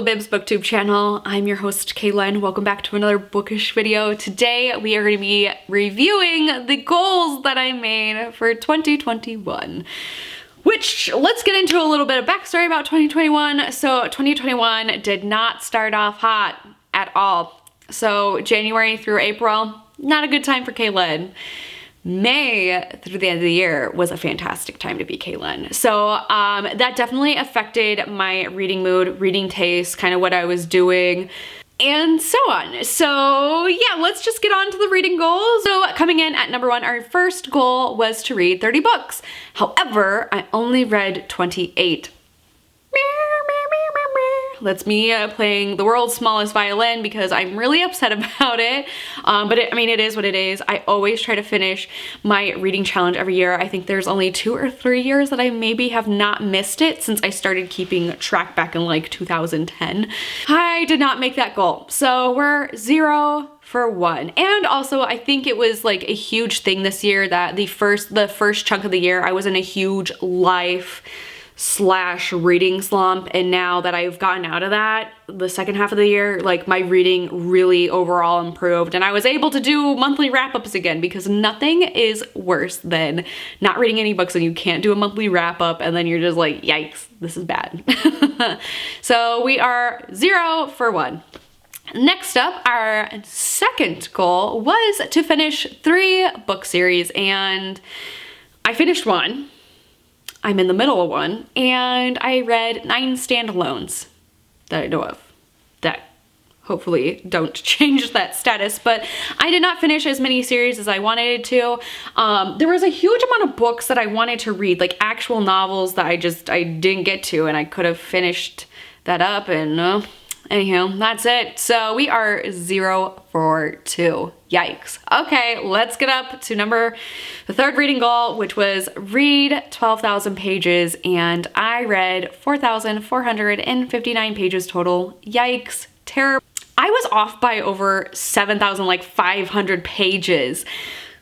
Libib's booktube channel. I'm your host Kaylin. Welcome back to another bookish video. Today we are going to be reviewing the goals that I made for 2021. Which, let's get into a little bit of backstory about 2021. So 2021 did not start off hot at all. So January through April, not a good time for Kaylin. May through the end of the year was a fantastic time to be Kaylin. So that definitely affected my reading mood, reading taste, kind of what I was doing, and so on. So yeah, let's just get on to the reading goals. So coming in at number 1, our first goal was to read 30 books. However, I only read 28. That's me playing the world's smallest violin because I'm really upset about it. But it is what it is. I always try to finish my reading challenge every year. I think there's only 2 or 3 years that I maybe have not missed it since I started keeping track back in like 2010. I did not make that goal. So we're 0 for 1. And also I think it was like a huge thing this year that the first chunk of the year I was in a huge life/reading slump, and now that I've gotten out of that, the second half of the year, like my reading really overall improved, and I was able to do monthly wrap-ups again because nothing is worse than not reading any books and you can't do a monthly wrap-up and then you're just like, yikes, this is bad. So we are 0 for 1. Next up, our second goal was to finish 3 book series, and I finished 1. I'm in the middle of 1, and I read 9 standalones that I know of that hopefully don't change that status, but I did not finish as many series as I wanted to. There was a huge amount of books that I wanted to read, like actual novels that I didn't get to, and I could have finished that up, and anyhow, that's it. So we are 0 for 2. Yikes. Okay, let's get up to the third reading goal, which was read 12,000 pages, and I read 4,459 pages total. Yikes. Terrible. I was off by over 7,500 pages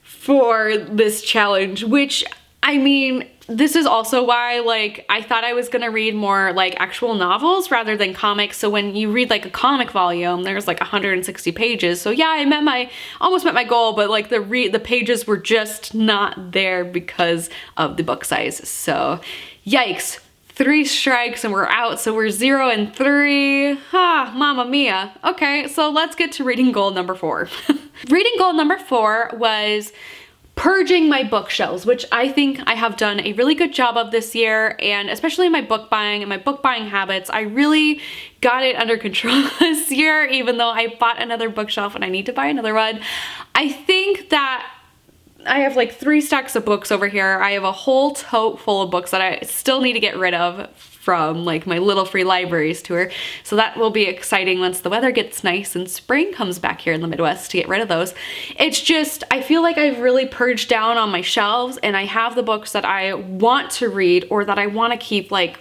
for this challenge, which, I mean, this is also why, like, I thought I was gonna read more like actual novels rather than comics. So when you read like a comic volume, there's like 160 pages. So yeah, I almost met my goal, but like the pages were just not there because of the book size. So yikes, 3 strikes and we're out. So we're 0 and 3. Ah, mamma mia. Okay, so let's get to reading goal number 4. Reading goal number 4 was purging my bookshelves, which I think I have done a really good job of this year, and especially my book buying and my book buying habits. I really got it under control this year, even though I bought another bookshelf and I need to buy another one. I think that I have like 3 stacks of books over here. I have a whole tote full of books that I still need to get rid of from like my little free libraries tour. So that will be exciting once the weather gets nice and spring comes back here in the Midwest to get rid of those. It's just, I feel like I've really purged down on my shelves, and I have the books that I want to read or that I want to keep like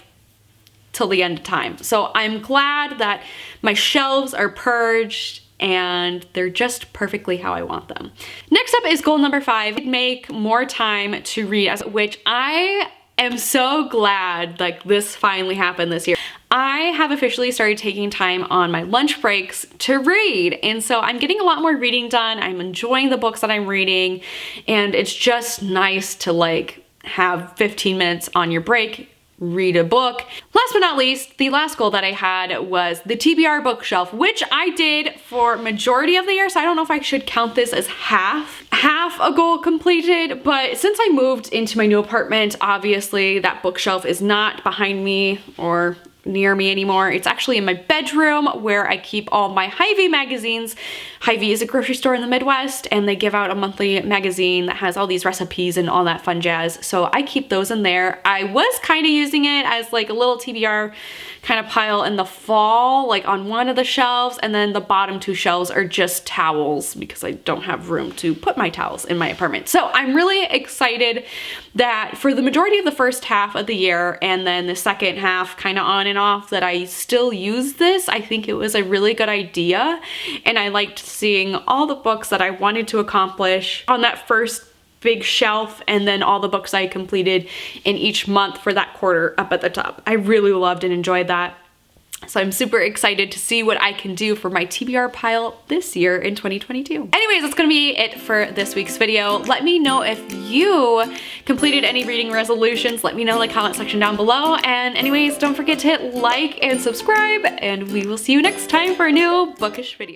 till the end of time. So I'm glad that my shelves are purged and they're just perfectly how I want them. Next up is goal number 5, make more time to read, which I am so glad like this finally happened this year. I have officially started taking time on my lunch breaks to read, and so I'm getting a lot more reading done. I'm enjoying the books that I'm reading, and it's just nice to like have 15 minutes on your break, read a book. Last but not least, the last goal that I had was the TBR bookshelf, which I did for majority of the year, so I don't know if I should count this as half a goal completed. But since I moved into my new apartment, obviously that bookshelf is not behind me or near me anymore. It's actually in my bedroom where I keep all my Hy-Vee magazines. Hy-Vee is a grocery store in the Midwest, and they give out a monthly magazine that has all these recipes and all that fun jazz. So I keep those in there. I was kind of using it as like a little TBR kind of pile in the fall, like on one of the shelves, and then the bottom 2 shelves are just towels because I don't have room to put my towels in my apartment. So I'm really excited that for the majority of the first half of the year, and then the second half kind of on and off, that I still use this. I think it was a really good idea, and I liked seeing all the books that I wanted to accomplish on that first big shelf, and then all the books I completed in each month for that quarter up at the top. I really loved and enjoyed that. So I'm super excited to see what I can do for my TBR pile this year in 2022. Anyways, that's gonna be it for this week's video. Let me know if you completed any reading resolutions. Let me know in the comment section down below. And anyways, don't forget to hit like and subscribe, and we will see you next time for a new bookish video.